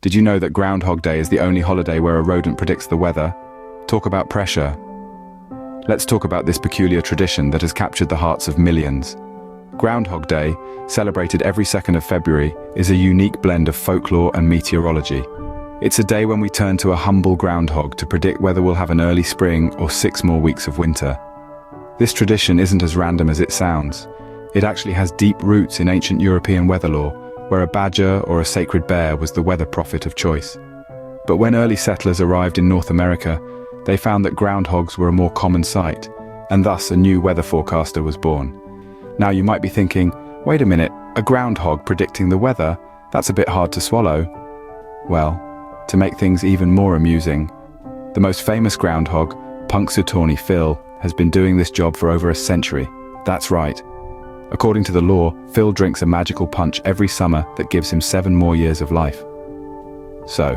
Did you know that Groundhog Day is the only holiday where a rodent predicts the weather? Talk about pressure. Let's talk about this peculiar tradition that has captured the hearts of millions. Groundhog Day, celebrated every 2nd of February, is a unique blend of folklore and meteorology. It's a day when we turn to a humble groundhog to predict whether we'll have an early spring or 6 more weeks of winter. This tradition isn't as random as it sounds. It actually has deep roots in ancient European weather lore, where a badger or a sacred bear was the weather prophet of choice. But when early settlers arrived in North America, they found that groundhogs were a more common sight, and thus a new weather forecaster was born. Now you might be thinking, wait a minute, a groundhog predicting the weather? That's a bit hard to swallow. Well, to make things even more amusing, the most famous groundhog, Punxsutawney Phil, has been doing this job for over a century. That's right. According to the law, Phil drinks a magical punch every summer that gives him 7 more years of life. So,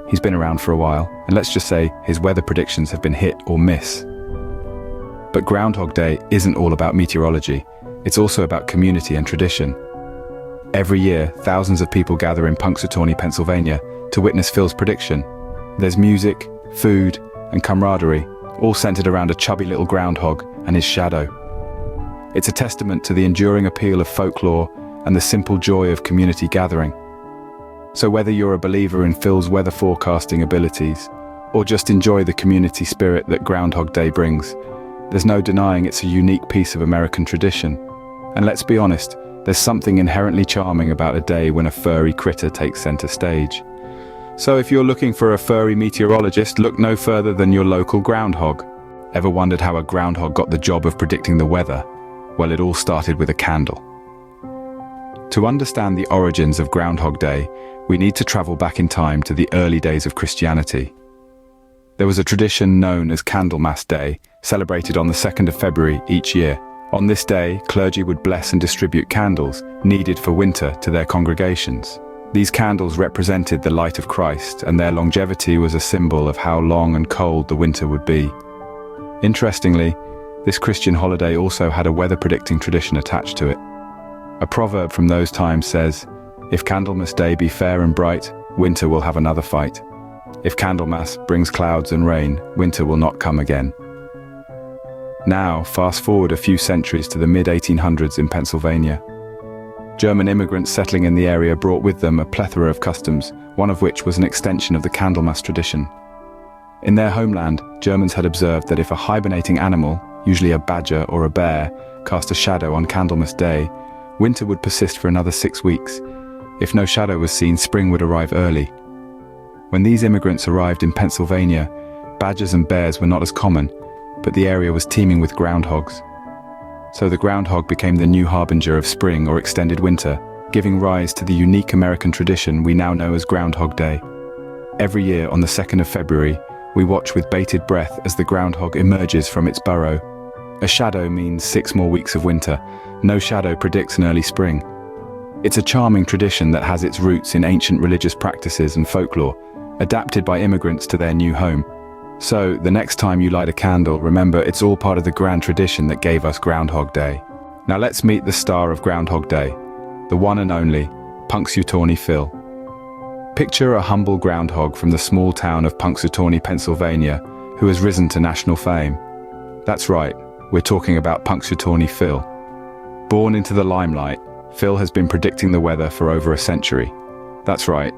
he's been around for a while, and let's just say his weather predictions have been hit or miss. But Groundhog Day isn't all about meteorology. It's also about community and tradition. Every year, thousands of people gather in Punxsutawney, Pennsylvania, to witness Phil's prediction. There's music, food, and camaraderie, all centered around a chubby little groundhog and his shadow. It's a testament to the enduring appeal of folklore and the simple joy of community gathering. So whether you're a believer in Phil's weather forecasting abilities, or just enjoy the community spirit that Groundhog Day brings, there's no denying it's a unique piece of American tradition. And let's be honest, there's something inherently charming about a day when a furry critter takes center stage. So if you're looking for a furry meteorologist, look no further than your local groundhog. Ever wondered how a groundhog got the job of predicting the weather? Well, it all started with a candle. To understand the origins of Groundhog Day, we need to travel back in time to the early days of Christianity. There was a tradition known as Candlemas Day, celebrated on the 2nd of February each year. On this day, clergy would bless and distribute candles needed for winter to their congregations. These candles represented the light of Christ, and their longevity was a symbol of how long and cold the winter would be. Interestingly, this Christian holiday also had a weather predicting tradition attached to it. A proverb from those times says, "If Candlemas Day be fair and bright, winter will have another fight. If Candlemas brings clouds and rain, winter will not come again." Now, fast forward a few centuries to the mid-1800s in Pennsylvania. German immigrants settling in the area brought with them a plethora of customs, one of which was an extension of the Candlemas tradition. In their homeland, Germans had observed that if a hibernating animal, usually a badger or a bear, cast a shadow on Candlemas Day, winter would persist for another 6 weeks. If no shadow was seen, spring would arrive early. When these immigrants arrived in Pennsylvania, badgers and bears were not as common, but the area was teeming with groundhogs. So the groundhog became the new harbinger of spring or extended winter, giving rise to the unique American tradition we now know as Groundhog Day. Every year on the 2nd of February, we watch with bated breath as the groundhog emerges from its burrow. A shadow means 6 more weeks of winter. No shadow predicts an early spring. It's a charming tradition that has its roots in ancient religious practices and folklore, adapted by immigrants to their new home. So, the next time you light a candle, remember it's all part of the grand tradition that gave us Groundhog Day. Now let's meet the star of Groundhog Day, the one and only Punxsutawney Phil. Picture a humble groundhog from the small town of Punxsutawney, Pennsylvania, who has risen to national fame. That's right, we're talking about Punxsutawney Phil. Born into the limelight, Phil has been predicting the weather for over a century. That's right,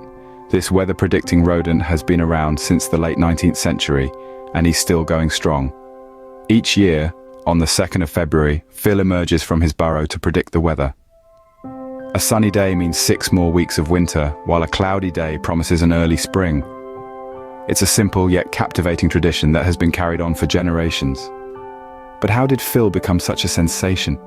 this weather-predicting rodent has been around since the late 19th century, and he's still going strong. Each year, on the 2nd of February, Phil emerges from his burrow to predict the weather. A sunny day means 6 more weeks of winter, while a cloudy day promises an early spring. It's a simple yet captivating tradition that has been carried on for generations. But how did Phil become such a sensation?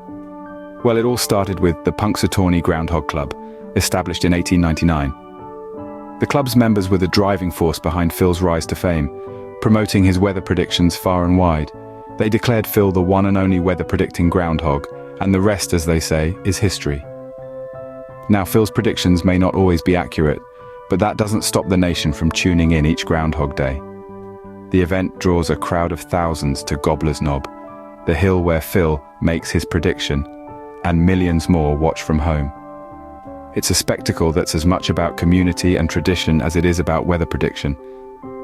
Well, it all started with the Punxsutawney Groundhog Club, established in 1899. The club's members were the driving force behind Phil's rise to fame, promoting his weather predictions far and wide. They declared Phil the one and only weather-predicting groundhog, and the rest, as they say, is history. Now, Phil's predictions may not always be accurate, but that doesn't stop the nation from tuning in each Groundhog Day. The event draws a crowd of thousands to Gobbler's Knob, the hill where Phil makes his prediction, and millions more watch from home. It's a spectacle that's as much about community and tradition as it is about weather prediction.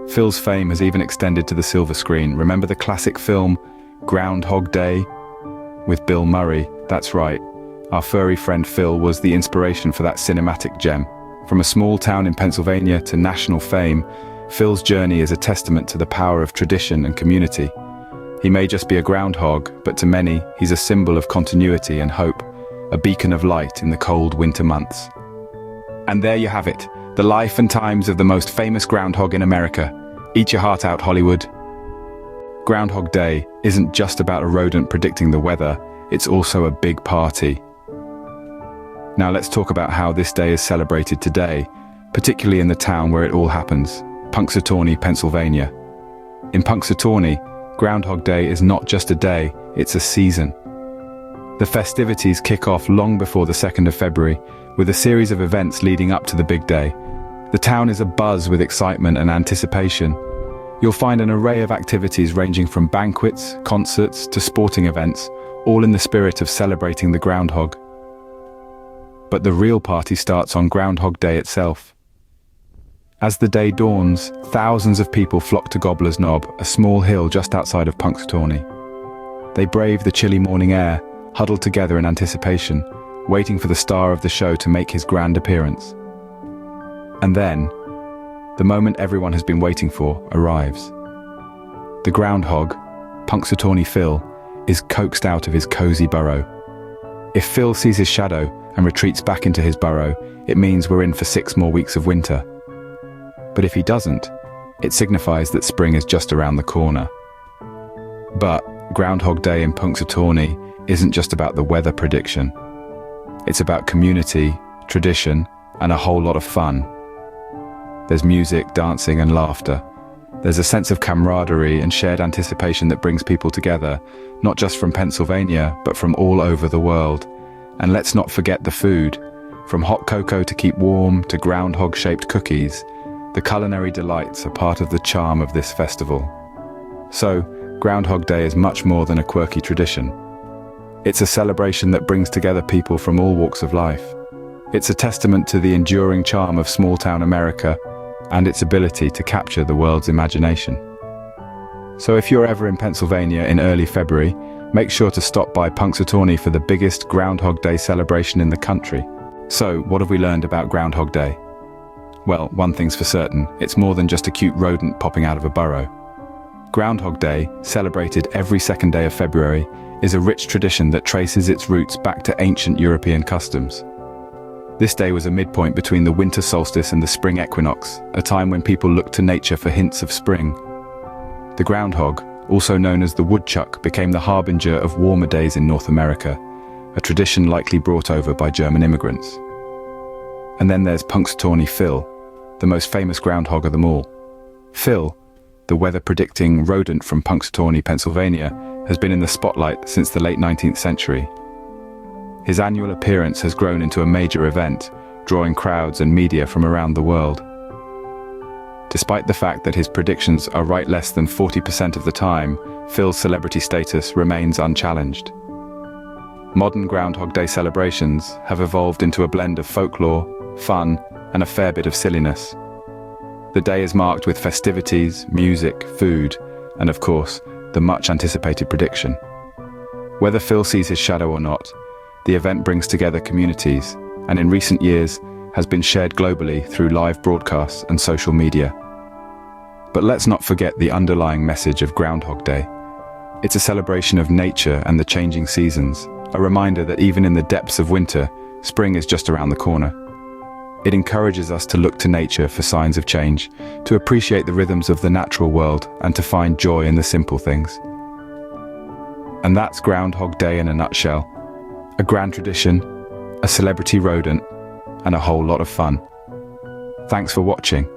Phil's fame has even extended to the silver screen. Remember the classic film Groundhog Day with Bill Murray? That's right. Our furry friend Phil was the inspiration for that cinematic gem. From a small town in Pennsylvania to national fame, Phil's journey is a testament to the power of tradition and community. He may just be a groundhog, but to many, he's a symbol of continuity and hope, a beacon of light in the cold winter months. And there you have it, the life and times of the most famous groundhog in America. Eat your heart out, Hollywood. Groundhog Day isn't just about a rodent predicting the weather, it's also a big party. Now let's talk about how this day is celebrated today, particularly in the town where it all happens, Punxsutawney, Pennsylvania. In Punxsutawney, Groundhog Day is not just a day, it's a season. The festivities kick off long before the 2nd of February, with a series of events leading up to the big day. The town is abuzz with excitement and anticipation. You'll find an array of activities ranging from banquets, concerts, to sporting events, all in the spirit of celebrating the groundhog. But the real party starts on Groundhog Day itself. As the day dawns, thousands of people flock to Gobbler's Knob, a small hill just outside of Punxsutawney. They brave the chilly morning air, huddled together in anticipation, waiting for the star of the show to make his grand appearance. And then, the moment everyone has been waiting for arrives. The groundhog, Punxsutawney Phil, is coaxed out of his cozy burrow. If Phil sees his shadow and retreats back into his burrow, it means we're in for 6 more weeks of winter. But if he doesn't, it signifies that spring is just around the corner. But Groundhog Day in Punxsutawney isn't just about the weather prediction. It's about community, tradition, and a whole lot of fun. There's music, dancing, and laughter. There's a sense of camaraderie and shared anticipation that brings people together, not just from Pennsylvania, but from all over the world. And let's not forget the food. From hot cocoa to keep warm to groundhog-shaped cookies, the culinary delights are part of the charm of this festival. So, Groundhog Day is much more than a quirky tradition. It's a celebration that brings together people from all walks of life. It's a testament to the enduring charm of small-town America and its ability to capture the world's imagination. So if you're ever in Pennsylvania in early February, make sure to stop by Punxsutawney for the biggest Groundhog Day celebration in the country. So, what have we learned about Groundhog Day? Well, one thing's for certain, it's more than just a cute rodent popping out of a burrow. Groundhog Day, celebrated every 2nd day of February, is a rich tradition that traces its roots back to ancient European customs. This day was a midpoint between the winter solstice and the spring equinox, a time when people looked to nature for hints of spring. The groundhog, also known as the woodchuck, became the harbinger of warmer days in North America, a tradition likely brought over by German immigrants. And then there's Punxsutawney Phil, the most famous groundhog of them all. Phil, the weather-predicting rodent from Punxsutawney, Pennsylvania, has been in the spotlight since the late 19th century. His annual appearance has grown into a major event, drawing crowds and media from around the world. Despite the fact that his predictions are right less than 40% of the time, Phil's celebrity status remains unchallenged. Modern Groundhog Day celebrations have evolved into a blend of folklore, fun, and a fair bit of silliness. The day is marked with festivities, music, food, and of course, the much-anticipated prediction. Whether Phil sees his shadow or not, the event brings together communities, and in recent years has been shared globally through live broadcasts and social media. But let's not forget the underlying message of Groundhog Day. It's a celebration of nature and the changing seasons, a reminder that even in the depths of winter, spring is just around the corner. It encourages us to look to nature for signs of change, to appreciate the rhythms of the natural world, and to find joy in the simple things. And that's Groundhog Day in a nutshell. A grand tradition, a celebrity rodent, and a whole lot of fun. Thanks for watching.